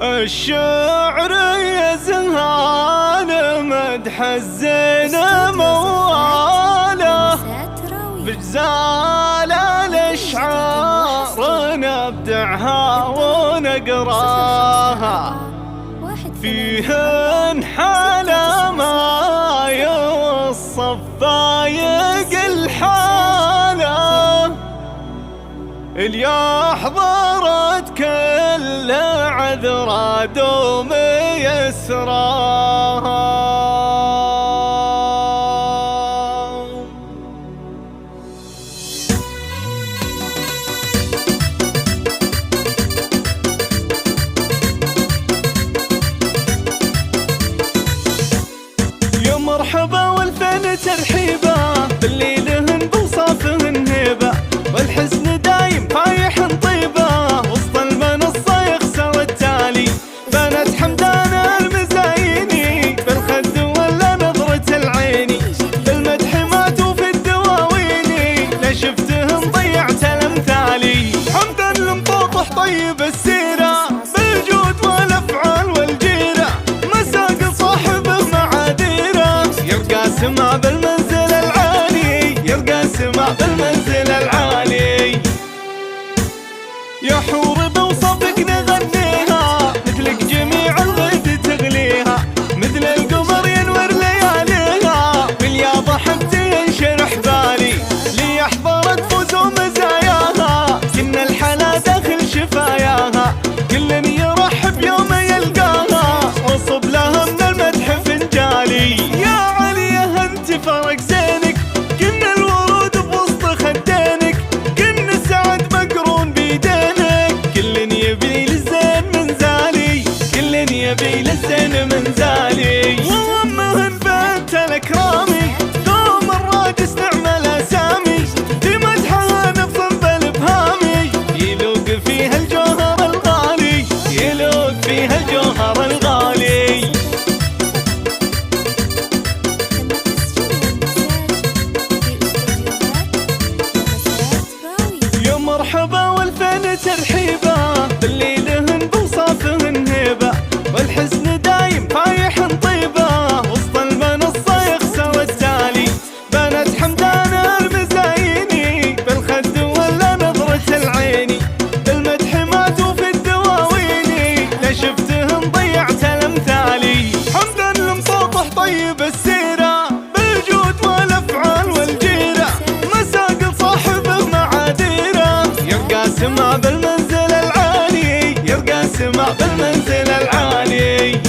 الشعر يزهان مدح الزين مواله، بجزال الاشعار نبدعها ونقراها، فيهن حلا ما يوصف فايق الحاله، اللي حضرت كل عذرا دوم يسراها. يا مرحبا والفن ترحيبا، بالليلهن بوصافهن هيبة، والحزن دايم فايح طيبة، وسط المنصة يخسر التالي، بنت حمدان المزايني بالخد ولا نظرة العيني، بالمدح ماتوا في الدواويني، لا شفتهم ضيعت الامثالي، حمدان المطوطح طيب السيرة، بالجود والافعال والجيرة، مساق صاحبه معاذيره، يرقى سما بالمنزل العالي، يرقى سما بالمنزل العالي. يا حور بوصفك نغنيها، مثلك جميع الغد تغليها، مثل القمر ينور لياليها، بالياضة حبتي ينشرح بالي، لي حضرت فوز ومزاياها، كن الحلا داخل شفاياها، كل يرحب يوم يلقاها، وصب لها من المدح فنجالي. يا عليا انت فرق زينك، كن الورود بوسط خدينك، كن السعد مقرون بيدينك، كل يبي للزين من زالي، كل يبي للزين من زالي. وامهن بنت الاكرامي، قوم الراجس نعمل اسامي، في مدحها نفصل بالابهامي، يلوق فيها الجوهر الغالي، يلوق فيها الجوهر الغالي. يا مرحبا والفن ترحيبا، بالليلهن بوصافهن هيبة، والحزن دايم فايح طيبة، وسط المنصة يخسر التالي، بنت حمدان المزايني بالخد ولا نظرة العيني، بالمدح ماتوا في الدواويني، لا شفتهم ضيعت الامثالي، حمدان المطوطح طيب السيرة، بالجود والافعال والجيرة، مساق صاحبه معاذيره، يرقى سما بالمنزل العالي، يرقى سما بالمنزل العالي.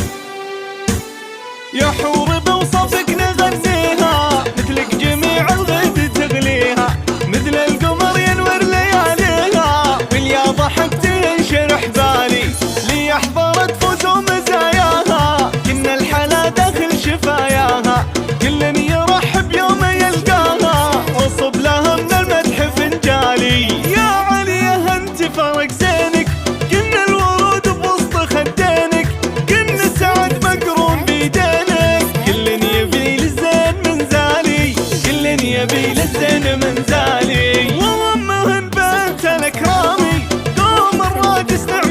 يا حور بوصفك نغنيها، مثلك جميع الغد تغليها، مثل القمر ينور لياليها، بالياضة حبتي ينشرح بالي، لي حضرت فوز ومزاياها، كن الحلا داخل شفاياها، كل يرحب يوم يلقاها، وصب لها من المدح فنجالي. يا عليا انت فرق زينك، كن الورود بوسط خدينك، كن السعد مقرون بيدينك، كل يبي للزين من زالي، كل يبي للزين من زالي. وامهن بنت الاكرامي، قوم الراجس نعمل